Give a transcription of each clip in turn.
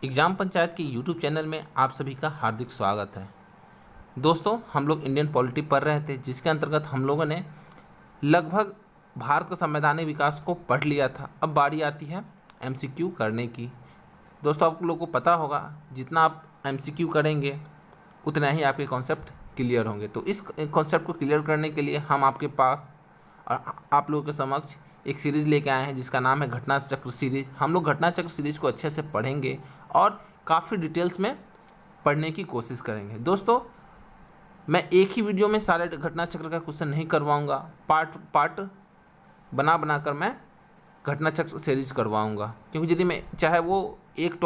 Exam panchayat के YouTube channel में आप सभी का हार्दिक स्वागत है। दोस्तों, हम लोग इंडियन पॉलिटी पढ़ रहे थे, जिसके अंतर्गत हम लोगों ने लगभग भारत का संवैधानिक विकास को पढ़ लिया था। अब बारी आती है एमसीक्यू करने की। दोस्तों, आप लोगों को पता होगा, जितना आप एमसीक्यू करेंगे उतना ही आपके कॉन्सेप्ट क्लियर होंगे। तो इस कॉन्सेप्ट को क्लियर करने के लिए हम आपके पास और आप लोगों के समक्ष एक सीरीज़ लेके आए हैं, जिसका नाम है घटना चक्र सीरीज। हम लोग घटना चक्र सीरीज को अच्छे से पढ़ेंगे और काफ़ी डिटेल्स में पढ़ने की कोशिश करेंगे। दोस्तों, मैं एक ही वीडियो में सारे घटना चक्र का क्वेश्चन नहीं करवाऊंगा, पार्ट बना कर मैं घटना चक्र सीरीज करवाऊंगा। क्योंकि यदि मैं चाहे वो एक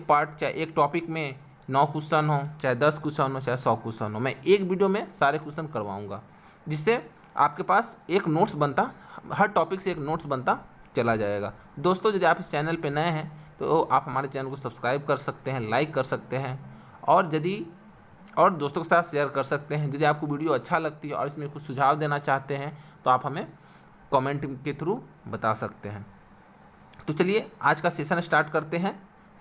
पार्ट चाहे एक टॉपिक में 9 क्वेश्चन हो, चाहे 10 क्वेश्चन हो, चाहे 100 क्वेश्चन हो, मैं एक वीडियो में सारे क्वेश्चन करवाऊँगा, जिससे आपके पास एक नोट्स बनता, हर टॉपिक से एक नोट्स बनता चला जाएगा। दोस्तों, यदि आप इस चैनल पे नए हैं तो आप हमारे चैनल को सब्सक्राइब कर सकते हैं, लाइक कर सकते हैं और दोस्तों के साथ शेयर कर सकते हैं। यदि आपको वीडियो अच्छा लगती है और इसमें कुछ सुझाव देना चाहते हैं तो आप हमें कमेंट के थ्रू बता सकते हैं। तो चलिए आज का सेशन स्टार्ट करते हैं।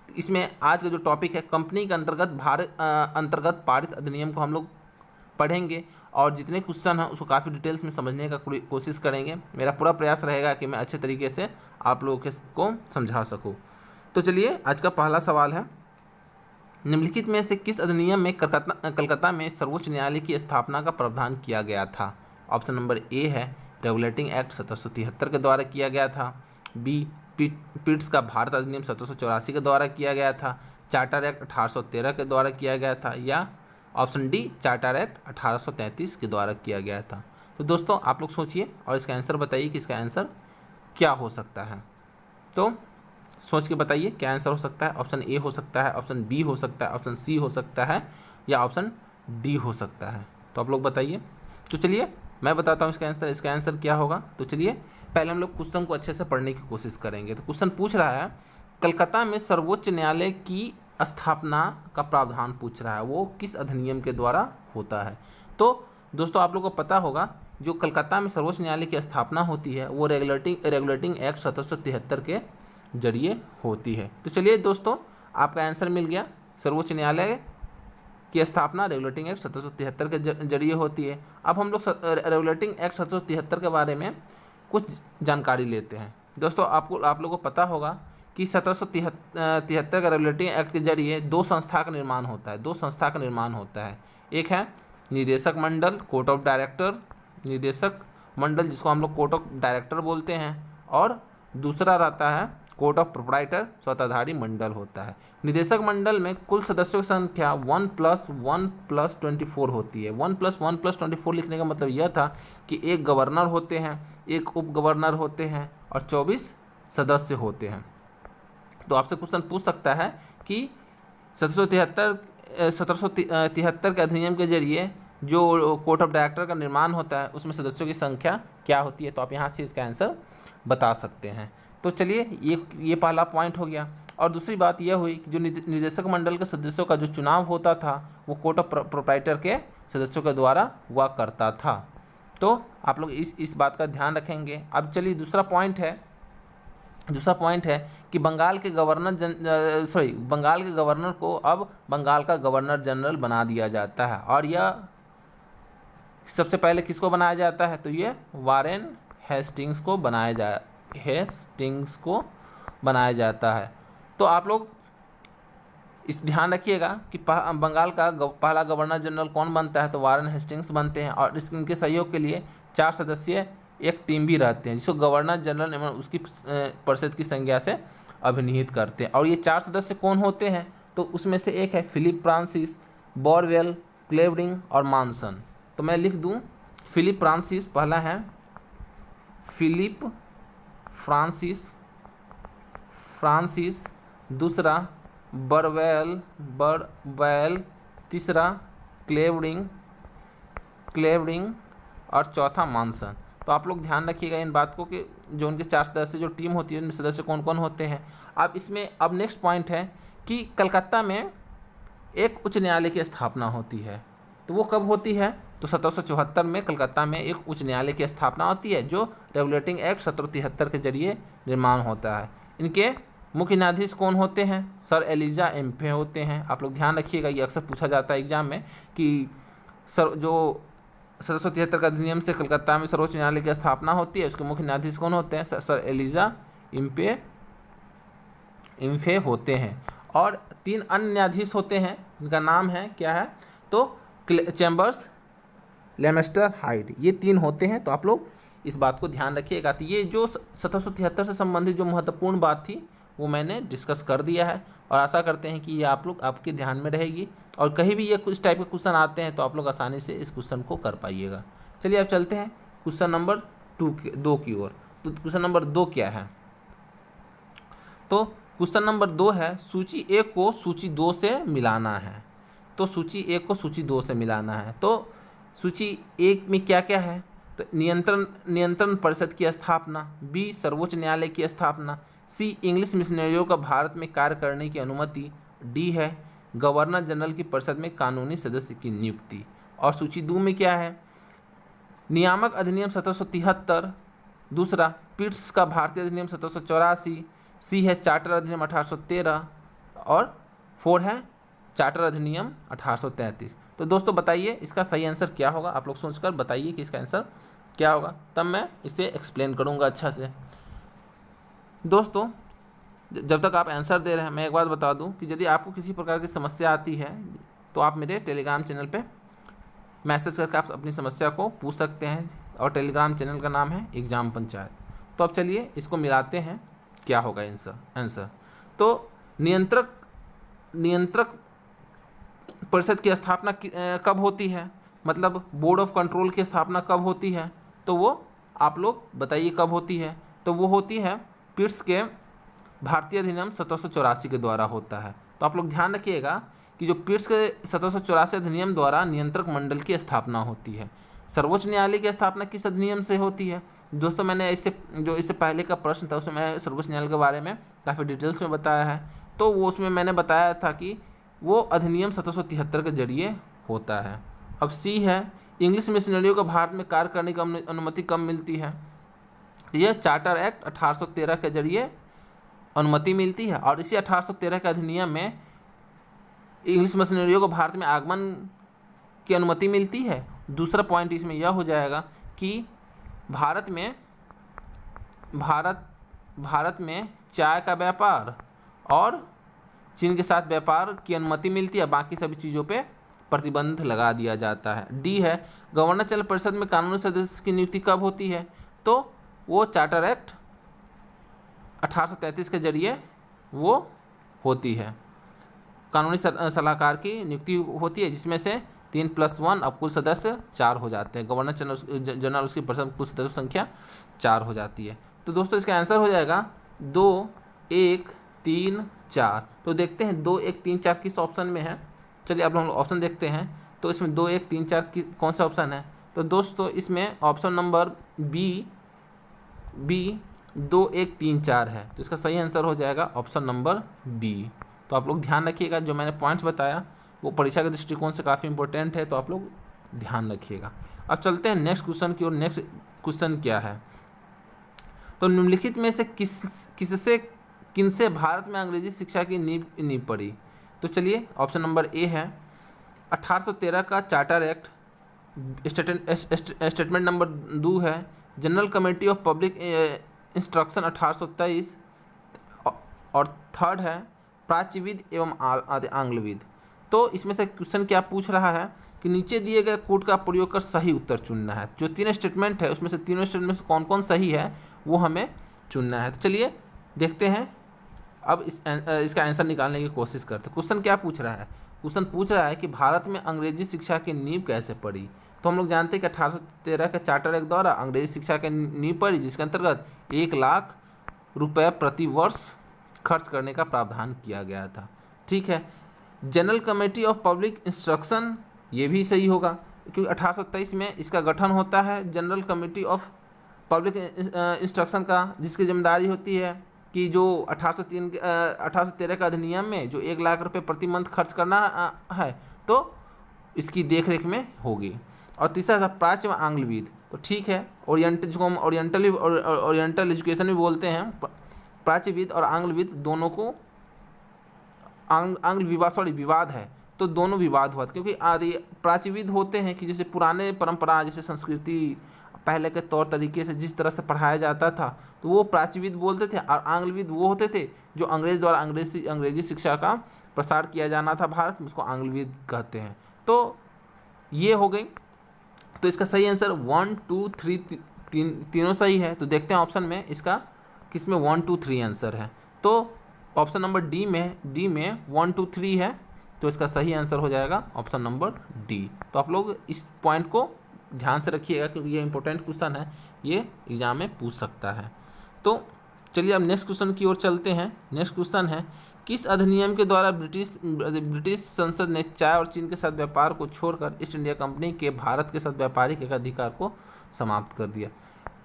इसमें आज का जो टॉपिक है, कंपनी के अंतर्गत पारित अधिनियम को हम लोग पढ़ेंगे और जितने क्वेश्चन हैं उसको काफ़ी डिटेल्स में समझने का कोशिश करेंगे। मेरा पूरा प्रयास रहेगा कि मैं अच्छे तरीके से आप लोगों को समझा सकूं। तो चलिए आज का पहला सवाल है, निम्नलिखित में से किस अधिनियम में कलकत्ता में सर्वोच्च न्यायालय की स्थापना का प्रावधान किया गया था? ऑप्शन नंबर ए है रेगुलेटिंग एक्ट 1773 के द्वारा किया गया था। बी पिट्स का भारत अधिनियम 1784 के द्वारा किया गया था। चार्टर एक्ट 1813 के द्वारा किया गया था। या ऑप्शन डी चार्टर एक्ट 1833 के द्वारा किया गया था। तो दोस्तों, आप लोग सोचिए और इसका आंसर बताइए कि इसका आंसर क्या हो सकता है। तो सोच के बताइए क्या आंसर हो सकता है। ऑप्शन ए हो सकता है, ऑप्शन बी हो सकता है, ऑप्शन सी हो सकता है या ऑप्शन डी हो सकता है। तो आप लोग बताइए। तो चलिए मैं बताता हूँ इसका आंसर क्या होगा। तो चलिए पहले हम लोग क्वेश्चन को अच्छे से पढ़ने की कोशिश करेंगे। तो क्वेश्चन पूछ रहा है, कलकत्ता में सर्वोच्च न्यायालय की स्थापना का प्रावधान पूछ रहा है, वो किस अधिनियम के द्वारा होता है। तो दोस्तों, आप लोगों को पता होगा, जो कलकत्ता में सर्वोच्च न्यायालय की स्थापना होती है वो रेगुलेटिंग एक्ट 1773 के जरिए होती है। तो चलिए दोस्तों, आपका आंसर मिल गया। सर्वोच्च न्यायालय की स्थापना रेगुलेटिंग एक्ट 1773 के जरिए होती है। अब हम लोग रेगुलेटिंग एक्ट 1773 के बारे में कुछ जानकारी लेते हैं। दोस्तों, आप लोगों को पता होगा कि 1773 का रेगुलेटिंग एक्ट के जरिए दो संस्था का निर्माण होता है। एक है निदेशक मंडल, कोर्ट ऑफ डायरेक्टर, निदेशक मंडल जिसको हम लोग कोर्ट ऑफ डायरेक्टर बोलते हैं, और दूसरा रहता है कोर्ट ऑफ प्रोप्राइटर, स्वताधारी मंडल होता है। निदेशक मंडल में कुल सदस्यों की संख्या 1+1+24 होती है। 1+1+24 लिखने का मतलब यह था कि एक गवर्नर होते हैं, एक उप गवर्नर होते हैं और 24 सदस्य होते हैं। तो आपसे क्वेश्चन पूछ सकता है कि 1773 के अधिनियम के जरिए जो कोर्ट ऑफ डायरेक्टर का निर्माण होता है उसमें सदस्यों की संख्या क्या होती है। तो आप यहाँ से इसका आंसर बता सकते हैं। तो चलिए ये पहला पॉइंट हो गया। और दूसरी बात यह हुई कि जो निदेशक मंडल के सदस्यों का जो चुनाव होता था वो कोर्ट ऑफ प्रोप्राइटर के सदस्यों के द्वारा हुआ करता था। तो आप लोग इस बात का ध्यान रखेंगे। अब चलिए दूसरा पॉइंट है कि बंगाल के गवर्नर को अब बंगाल का गवर्नर जनरल बना दिया जाता है। और यह सबसे पहले किसको बनाया जाता है? तो ये वारेन हेस्टिंग्स को बनाया जाता है। तो आप लोग इस ध्यान रखिएगा कि बंगाल का पहला गवर्नर जनरल कौन बनता है? तो वारेन हेस्टिंग्स बनते हैं। और इनके सहयोग के लिए 4 सदस्यीय एक टीम भी रहते हैं, जिसको गवर्नर जनरल एवं उसकी परिषद की संज्ञा से अभिनिहित करते हैं। और ये 4 सदस्य कौन होते हैं? तो उसमें से एक है फिलिप फ्रांसिस, बोरवेल, क्लेवरिंग और मॉनसन। तो मैं लिख दूं, फिलिप फ्रांसिस पहला है, फिलिप फ्रांसिस, दूसरा बरवेल, तीसरा क्लेवरिंग और चौथा मॉनसन। तो आप लोग ध्यान रखिएगा इन बात को कि जो उनके 4 सदस्य जो टीम होती है उनमें सदस्य कौन कौन होते हैं। अब नेक्स्ट पॉइंट है कि कलकत्ता में एक उच्च न्यायालय की स्थापना होती है। तो वो कब होती है? तो 1774 में कलकत्ता में एक उच्च न्यायालय की स्थापना होती है, जो रेगुलेटिंग एक्ट 1773 के जरिए निर्माण होता है। इनके मुख्य न्यायाधीश कौन होते हैं? सर एलिजा एम्फे होते हैं। आप लोग ध्यान रखिएगा, ये अक्सर पूछा जाता है एग्जाम में कि सर जो 1773 का अधिनियम से कलकत्ता में सर्वोच्च न्यायालय की स्थापना होती है, उसके मुख्य न्यायाधीश कौन होते हैं? सर एलिजा इम्फे होते हैं। और 3 अन्य न्यायाधीश होते हैं, इनका नाम है क्या है? तो चैम्बर्स, लेमेस्टर, हाइड, ये 3 होते हैं। तो आप लोग इस बात को ध्यान रखिएगा। तो ये जो 1773 से संबंधित जो महत्वपूर्ण बात थी वो मैंने डिस्कस कर दिया है, और आशा करते हैं कि ये आप लोग आपके ध्यान में रहेगी, और कहीं भी ये कुछ टाइप के क्वेश्चन आते हैं तो आप लोग आसानी से इस क्वेश्चन को कर पाइएगा। चलिए अब चलते हैं क्वेश्चन नंबर 2 की ओर। तो क्वेश्चन नंबर 2 क्या है? तो क्वेश्चन नंबर 2 है, सूची 1 को सूची 2 से मिलाना है। तो सूची 1 को सूची 2 से मिलाना है। तो सूची 1 में क्या क्या है? तो नियंत्रण परिषद की स्थापना, बी सर्वोच्च न्यायालय की स्थापना, सी इंग्लिश मिशनरियों का भारत में कार्य करने की अनुमति, डी है गवर्नर जनरल की परिषद में कानूनी सदस्य की नियुक्ति। और सूची 2 में क्या है? नियामक अधिनियम 1773, दूसरा पिट्स का भारतीय अधिनियम 1784, सी है चार्टर अधिनियम 1813, और 4 है चार्टर अधिनियम 1833। तो दोस्तों बताइए इसका सही आंसर क्या होगा? आप लोग सोचकर बताइए कि इसका आंसर क्या होगा, तब मैं इसे एक्सप्लेन करूंगा अच्छा से। दोस्तों जब तक आप आंसर दे रहे हैं, मैं एक बात बता दूं कि यदि आपको किसी प्रकार की समस्या आती है तो आप मेरे टेलीग्राम चैनल पे मैसेज करके आप अपनी समस्या को पूछ सकते हैं, और टेलीग्राम चैनल का नाम है एग्जाम पंचायत। तो अब चलिए इसको मिलाते हैं, क्या होगा आंसर। तो नियंत्रक परिषद की स्थापना कब होती है, मतलब बोर्ड ऑफ कंट्रोल की स्थापना कब होती है? तो वो आप लोग बताइए कब होती है? तो वो होती है पिट्स के भारतीय अधिनियम 1784 के द्वारा होता है। तो आप लोग ध्यान रखिएगा कि जो पिट्स के 1784 अधिनियम द्वारा नियंत्रक मंडल की स्थापना होती है। सर्वोच्च न्यायालय की स्थापना किस अधिनियम से होती है? दोस्तों मैंने इससे पहले का प्रश्न था उसमें मैं सर्वोच्च न्यायालय के बारे में काफ़ी डिटेल्स में बताया है। तो वो उसमें मैंने बताया था कि वो अधिनियम 1773 के जरिए होता है। अब सी है इंग्लिश मिशनरियों को भारत में कार्य करने की अनुमति कब मिलती है? यह चार्टर एक्ट 1813 के जरिए अनुमति मिलती है, और इसी 1813 के अधिनियम में इंग्लिश मिशनरियों को भारत में आगमन की अनुमति मिलती है। दूसरा पॉइंट इसमें यह हो जाएगा कि भारत में चाय का व्यापार और चीन के साथ व्यापार की अनुमति मिलती है, बाकी सभी चीज़ों पे प्रतिबंध लगा दिया जाता है। डी है गवर्नर जनरल परिषद में कानूनी सदस्य की नियुक्ति कब होती है? तो वो चार्टर एक्ट 1833 के जरिए वो होती है, कानूनी सलाहकार की नियुक्ति होती है, जिसमें से 3+1 अब कुल सदस्य 4 हो जाते हैं। गवर्नर जनरल उसकी परिषद कुल सदस्य संख्या 4 हो जाती है। तो दोस्तों इसका आंसर हो जाएगा 2, 1, 3, 4। तो देखते हैं 2, 1, 3, 4 किस ऑप्शन में है। चलिए अब हम ऑप्शन देखते हैं। तो इसमें 2, 1, 3, 4 कौन सा ऑप्शन है? तो दोस्तों इसमें ऑप्शन नंबर बी 2, 1, 3, 4 है। तो इसका सही आंसर हो जाएगा ऑप्शन नंबर बी। तो आप लोग ध्यान रखिएगा, जो मैंने पॉइंट्स बताया वो परीक्षा के दृष्टिकोण से काफ़ी इंपॉर्टेंट है, तो आप लोग ध्यान रखिएगा। अब चलते हैं नेक्स्ट क्वेश्चन की ओर। नेक्स्ट क्वेश्चन क्या है? तो निम्नलिखित में से किनसे भारत में अंग्रेजी शिक्षा की नींव पड़ी? तो चलिए ऑप्शन नंबर ए है 1813 का चार्टर एक्ट, स्टेटमेंट नंबर 2 है general committee of public instruction 1823, और थर्ड है प्राच्यविद एवं आंग्लविद। तो इसमें से क्वेश्चन क्या पूछ रहा है कि नीचे दिए गए कोड का प्रयोग कर सही उत्तर चुनना है। जो 3 स्टेटमेंट है उसमें से तीनों स्टेटमेंट से कौन कौन सही है वो हमें चुनना है। तो चलिए देखते हैं, अब इसका आंसर निकालने की कोशिश करते हैं। क्वेश्चन क्या पूछ रहा है? क्वेश्चन पूछ रहा है कि भारत में अंग्रेजी शिक्षा की नींव कैसे पड़ी। तो हम लोग जानते हैं कि 1813 के चार्टर एक्ट द्वारा अंग्रेजी शिक्षा की नींव पड़ी, जिसके अंतर्गत 1 लाख रुपये प्रति वर्ष खर्च करने का प्रावधान किया गया था। ठीक है, general committee of public instruction ये भी सही होगा, क्योंकि 1827 में इसका गठन होता है general committee of public instruction का, जिसकी जिम्मेदारी होती है कि जो 1813 का अधिनियम में जो 1 लाख रुपये प्रति मंथ खर्च करना है तो इसकी देखरेख में होगी। और तीसरा था प्राच्य व आंग्लविद। तो ठीक है, ओरिएंटल, जिसको हम ओरिएंटल एजुकेशन भी बोलते हैं, प्राच्यविद और आंग्लविद दोनों को आंग्ल विवाद है, तो दोनों विवाद हुआ था, क्योंकि आदि प्राच्यविद होते हैं कि जैसे पुराने परंपरा, जैसे संस्कृति पहले के तौर तरीके से जिस तरह से पढ़ाया जाता था, तो वो प्राच्यविद बोलते थे। और आंग्लविद वो होते थे जो अंग्रेज द्वारा अंग्रेजी शिक्षा का प्रसार किया जाना था भारत में, उसको आंग्लविद कहते हैं। तो ये हो गई। तो इसका सही आंसर 1 2 3 तीनों सही है। तो देखते हैं ऑप्शन में इसका किस में 1 2 3 आंसर है। तो ऑप्शन नंबर डी में 1 2 3 है, तो इसका सही आंसर हो जाएगा ऑप्शन नंबर डी। तो आप लोग इस पॉइंट को ध्यान से रखिएगा क्योंकि ये इंपॉर्टेंट क्वेश्चन है, ये एग्जाम में पूछ सकता है। तो चलिए अब नेक्स्ट क्वेश्चन की ओर चलते हैं। नेक्स्ट क्वेश्चन है, किस अधिनियम के द्वारा ब्रिटिश संसद ने चाय और चीन के साथ व्यापार को छोड़कर ईस्ट इंडिया कंपनी के भारत के साथ व्यापारिक एकाधिकार को समाप्त कर दिया?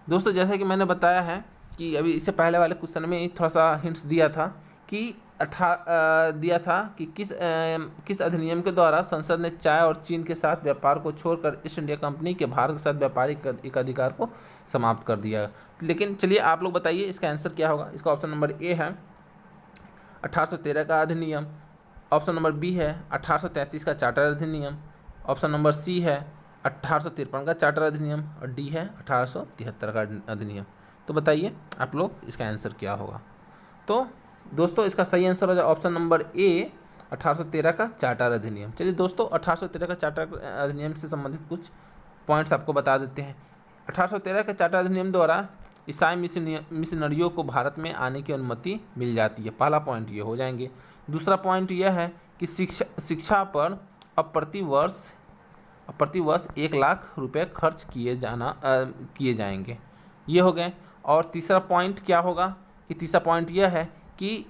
दोस्तों, जैसा कि मैंने बताया है कि अभी इससे पहले वाले क्वेश्चन में थोड़ा सा हिंट्स दिया था कि किस अधिनियम के द्वारा संसद ने चाय और चीन के साथ व्यापार को छोड़कर ईस्ट इंडिया कंपनी के भारत के साथ व्यापारिक एकाधिकार को समाप्त कर दिया। लेकिन चलिए आप लोग बताइए इसका आंसर क्या होगा। इसका ऑप्शन नंबर ए है 1813 का अधिनियम, ऑप्शन नंबर बी है 1833 का चार्टर अधिनियम, ऑप्शन नंबर सी है 1853 का चार्टर अधिनियम और डी है 1873 का अधिनियम। तो बताइए आप लोग इसका आंसर क्या होगा। तो दोस्तों इसका सही आंसर हो जाए ऑप्शन नंबर ए 1813 का चार्टर अधिनियम। चलिए दोस्तों 1813 का चार्टर अधिनियम से संबंधित कुछ पॉइंट्स आपको बता देते हैं। 1813 के चार्टर अधिनियम द्वारा ईसाई मिशनरियों को भारत में आने की अनुमति मिल जाती है। पहला पॉइंट ये हो जाएंगे। दूसरा पॉइंट यह है कि शिक्षा पर अब प्रति वर्ष 1 लाख रुपए खर्च किए जाएंगे। ये हो गए। और तीसरा पॉइंट क्या होगा कि तीसरा पॉइंट यह है कि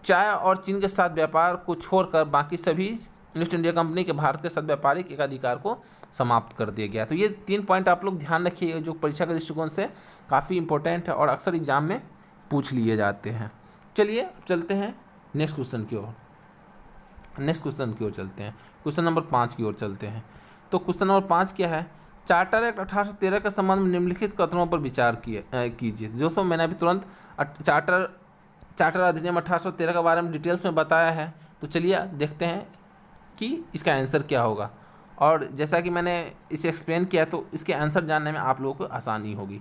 चाय और चीन के साथ व्यापार को छोड़कर बाकी सभी ईस्ट इंडिया कंपनी के भारत के साथ व्यापारिक एकाधिकार को समाप्त कर दिया गया। तो ये 3 पॉइंट आप लोग ध्यान रखिए जो परीक्षा के दृष्टिकोण से काफ़ी इंपॉर्टेंट है और अक्सर एग्जाम में पूछ लिए जाते हैं। चलिए चलते हैं नेक्स्ट क्वेश्चन की ओर चलते हैं। क्वेश्चन नंबर 5 की ओर चलते हैं। तो क्वेश्चन नंबर 5 क्या है, चार्टर एक्ट 1813 के संबंध में निम्नलिखित कथनों पर विचार कीजिए। दोस्तों मैंने अभी तुरंत चार्टर अधिनियम 1813 के बारे में डिटेल्स में बताया है। तो चलिए देखते हैं कि इसका आंसर क्या होगा। और जैसा कि मैंने इसे एक्सप्लेन किया तो इसके आंसर जानने में आप लोगों को आसानी होगी।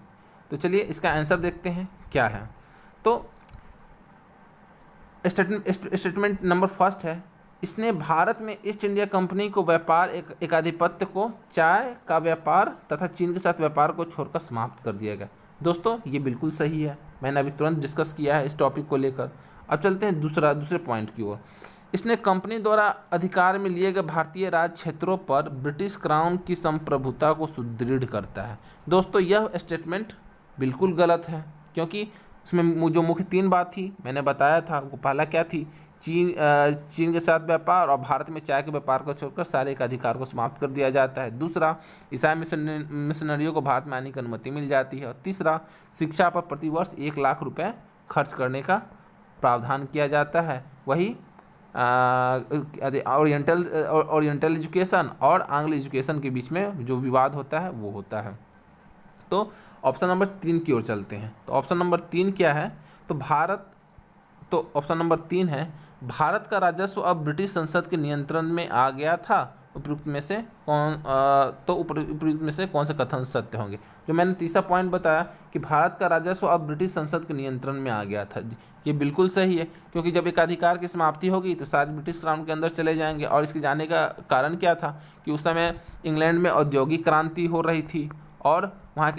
तो चलिए इसका आंसर देखते हैं क्या है। तो स्टेटमेंट नंबर फर्स्ट है, इसने भारत में ईस्ट इंडिया कंपनी को व्यापार एकाधिपत्य को चाय का व्यापार तथा चीन के साथ व्यापार को छोड़कर समाप्त कर दिया गया। दोस्तों ये बिल्कुल सही है, मैंने अभी तुरंत डिस्कस किया है इस टॉपिक को लेकर। अब चलते हैं दूसरे पॉइंट की ओर। इसने कंपनी द्वारा अधिकार में लिए गए भारतीय राज्य क्षेत्रों पर ब्रिटिश क्राउन की संप्रभुता को सुदृढ़ करता है। दोस्तों यह स्टेटमेंट बिल्कुल गलत है, क्योंकि इसमें जो मुख्य 3 बात थी मैंने बताया था। वो पहला क्या थी, चीन के साथ व्यापार और भारत में चाय के व्यापार को छोड़कर सारे एक अधिकार को समाप्त कर दिया जाता है। दूसरा, ईसाई मिशनरियों को भारत में आने की अनुमति मिल जाती है। और तीसरा, शिक्षा पर प्रतिवर्ष 1 लाख रुपए खर्च करने का प्रावधान किया जाता है। वही ओरिएंटल एजुकेशन और आंग्ल एजुकेशन के बीच में जो विवाद होता है वो होता है। तो ऑप्शन नंबर 3 की ओर चलते हैं। तो ऑप्शन नंबर 3 क्या है, तो ऑप्शन नंबर 3 है, भारत का राजस्व अब ब्रिटिश संसद के नियंत्रण में आ गया था। उपयुक्त में से कौन से कथन सत्य होंगे। जो मैंने तीसरा पॉइंट बताया कि भारत का राजस्व अब ब्रिटिश संसद के नियंत्रण में आ गया था, ये बिल्कुल सही है, क्योंकि जब एक अधिकार की समाप्ति होगी तो सारे ब्रिटिश क्राउन के अंदर चले जाएंगे। और इसके जाने का कारण क्या था कि उस समय इंग्लैंड में औद्योगिक क्रांति हो रही थी और वहाँ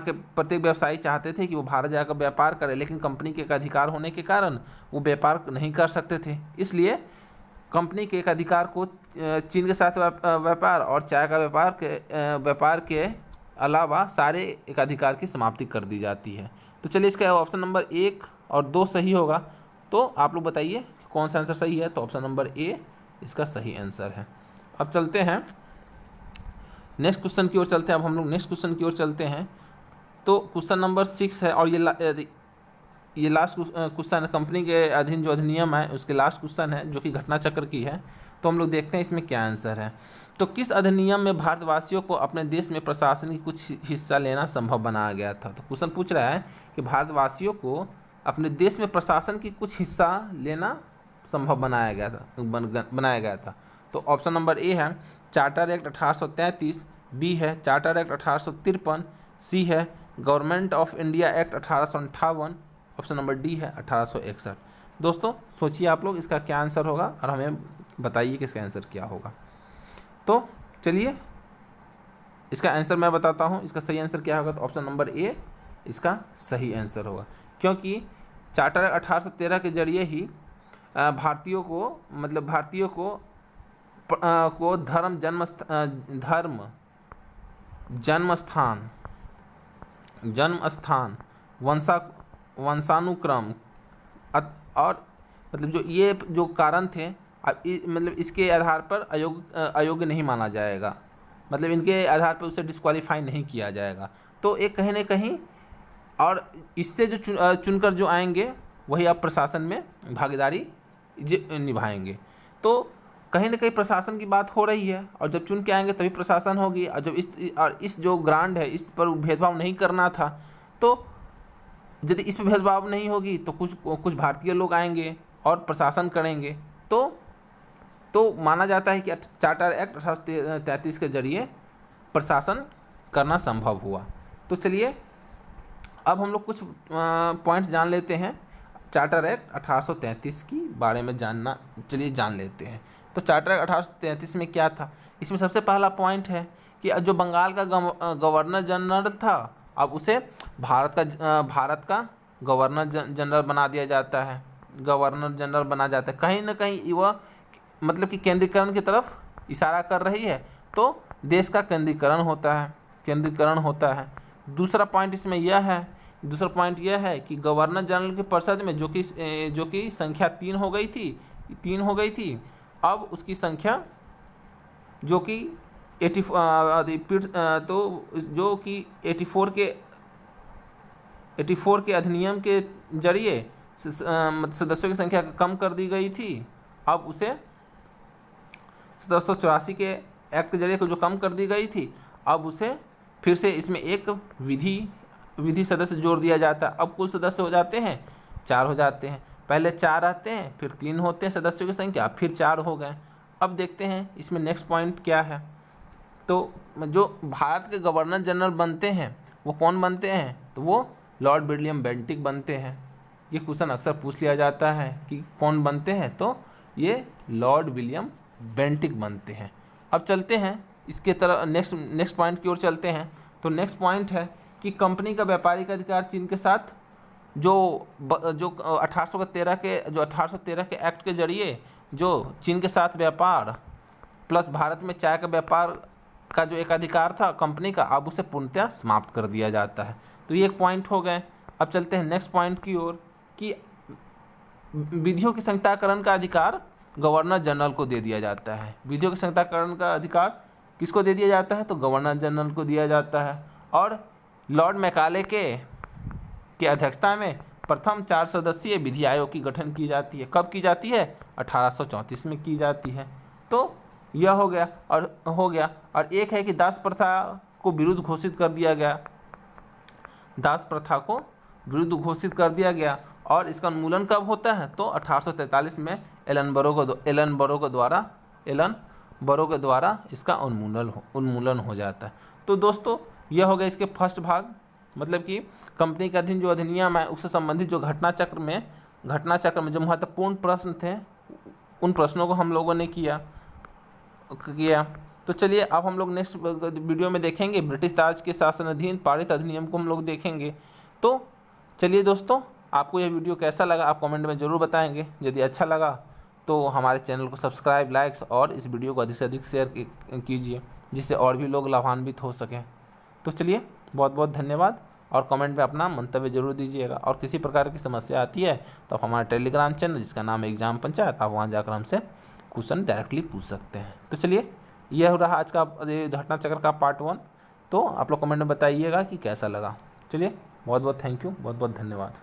के प्रत्येक व्यवसायी चाहते थे कि वो भारत जाकर व्यापार करे, लेकिन कंपनी के एक अधिकार होने के कारण वो व्यापार नहीं कर सकते थे। इसलिए कंपनी के एक अधिकार को चीन के साथ व्यापार और चाय का व्यापार के अलावा सारे एक अधिकार की समाप्ति कर दी जाती है। तो चलिए इसका ऑप्शन नंबर 1 और 2 सही होगा। तो आप लोग बताइए कौन सा आंसर सही है। तो ऑप्शन नंबर ए इसका सही आंसर है। अब चलते हैं नेक्स्ट क्वेश्चन की ओर चलते हैं। अब हम लोग नेक्स्ट क्वेश्चन की ओर चलते हैं। तो क्वेश्चन नंबर 6 है और ये लास्ट क्वेश्चन कंपनी के अधीन जो अधिनियम है उसके लास्ट क्वेश्चन है जो कि घटना चक्र की है। तो हम लोग देखते हैं इसमें क्या आंसर है। तो किस अधिनियम में भारतवासियों को अपने देश में प्रशासन की कुछ हिस्सा लेना संभव बनाया गया था। तो क्वेश्चन पूछ रहा है कि भारतवासियों को अपने देश में प्रशासन की कुछ हिस्सा लेना संभव बनाया गया था। तो ऑप्शन नंबर ए है चार्टर एक्ट 1833, बी है चार्टर एक्ट 1853, सी है government of India act 1858, option number D है 1861। दोस्तों सोचिए आप लोग इसका क्या आंसर होगा और हमें बताइए कि इसका आंसर क्या होगा। तो चलिए इसका आंसर मैं बताता हूँ। इसका सही आंसर क्या होगा? तो ऑप्शन नंबर ए इसका सही आंसर होगा, क्योंकि चार्टर 1813 के जरिए ही भारतीयों को धर्म जन्म स्थान वंशानुक्रम और मतलब जो कारण थे, अब मतलब इसके आधार पर अयोग्य नहीं माना जाएगा, मतलब इनके आधार पर उसे डिस्क्वालीफाई नहीं किया जाएगा। तो एक कहीं ना कहीं और इससे जो चुनकर जो आएंगे वही अब प्रशासन में भागीदारी निभाएंगे। तो कहीं ना कहीं प्रशासन की बात हो रही है, और जब चुन के आएंगे तभी प्रशासन होगी। और जब इस जो ग्रांड है इस पर भेदभाव नहीं करना था, तो यदि इस पर भेदभाव नहीं होगी तो कुछ भारतीय लोग आएंगे और प्रशासन करेंगे। तो माना जाता है कि चार्टर एक्ट 1833 के जरिए प्रशासन करना संभव हुआ। तो चलिए अब हम लोग कुछ पॉइंट्स जान लेते हैं चार्टर एक्ट 1833 की बारे में जान लेते हैं। तो चार्टर एक्ट 1833 में क्या था? इसमें सबसे पहला पॉइंट है कि जो बंगाल का गवर्नर जनरल था, अब उसे भारत का गवर्नर जनरल बना दिया जाता है, गवर्नर जनरल बना जाता है। कहीं ना कहीं वह मतलब कि केंद्रीकरण की तरफ इशारा कर रही है, तो देश का केंद्रीकरण होता है। दूसरा पॉइंट यह है कि गवर्नर जनरल की परिषद में जो कि संख्या 3 हो गई थी, अब उसकी संख्या जो कि 84 के अधिनियम के जरिए सदस्यों की संख्या कम कर दी गई थी। अब उसे 1784 के एक्ट के जरिए जो कम कर दी गई थी, अब उसे फिर से इसमें एक विधि सदस्य जोड़ दिया जाता है। अब कुल सदस्य हो जाते हैं 4 हो जाते हैं। पहले 4 रहते हैं, फिर 3 होते हैं सदस्यों की संख्या, फिर 4 हो गए। अब देखते हैं इसमें नेक्स्ट पॉइंट क्या है। तो जो भारत के गवर्नर जनरल बनते हैं वो कौन बनते हैं? तो वो लॉर्ड विलियम बेंटिक बनते हैं। ये क्वेश्चन अक्सर पूछ लिया जाता है कि कौन बनते हैं, तो ये लॉर्ड विलियम बेंटिक बनते हैं। अब चलते हैं इसके तरह नेक्स्ट पॉइंट की ओर चलते हैं। तो नेक्स्ट पॉइंट है कि कंपनी का व्यापारिक अधिकार चीन के साथ जो 1813 के एक्ट के जरिए जो चीन के साथ व्यापार प्लस भारत में चाय का व्यापार का जो एक अधिकार था कंपनी का, अब उसे पूर्णतः समाप्त कर दिया जाता है। तो ये एक पॉइंट हो गए। अब चलते हैं नेक्स्ट पॉइंट की ओर कि विधियों के संहिताकरण का अधिकार गवर्नर जनरल को दे दिया जाता है। विधियों के संहिताकरण का अधिकार किसको दे दिया जाता है? तो गवर्नर जनरल को दिया जाता है। और लॉर्ड मैकाले के अध्यक्षता में प्रथम 4 सदस्यीय विधि आयोग की गठन की जाती है। कब की जाती है? 1834 में की जाती है। तो यह हो गया। और एक है कि दास प्रथा को विरुद्ध घोषित कर दिया गया। और इसका उन्मूलन कब होता है? तो 1843 में एलन बरो के द्वारा इसका उन्मूलन हो जाता है। तो दोस्तों यह हो गया इसके फर्स्ट भाग, मतलब कि कंपनी के अधीन जो अधिनियम है उससे संबंधित जो घटना चक्र में जो महत्वपूर्ण प्रश्न थे उन प्रश्नों को हम लोगों ने किया। तो चलिए अब हम लोग नेक्स्ट वीडियो में देखेंगे ब्रिटिश राज के शासनाधीन पारित अधिनियम को हम लोग देखेंगे। तो चलिए दोस्तों, आपको यह वीडियो कैसा लगा आप कमेंट में ज़रूर बताएंगे। यदि अच्छा लगा तो हमारे चैनल को सब्सक्राइब, लाइक्स और इस वीडियो को अधिक से अधिक शेयर कीजिए, जिससे और भी लोग लाभान्वित हो सकें। तो चलिए बहुत बहुत धन्यवाद, और कमेंट में अपना मंतव्य जरूर दीजिएगा। और किसी प्रकार की समस्या आती है तो आप हमारे टेलीग्राम चैनल जिसका नाम है एग्जाम पंचायत, आप वहाँ जाकर हमसे क्वेश्चन डायरेक्टली पूछ सकते हैं। तो चलिए यह रहा आज का घटना चक्र का पार्ट 1। तो आप लोग कमेंट में बताइएगा कि कैसा लगा। चलिए बहुत बहुत थैंक यू, बहुत बहुत धन्यवाद।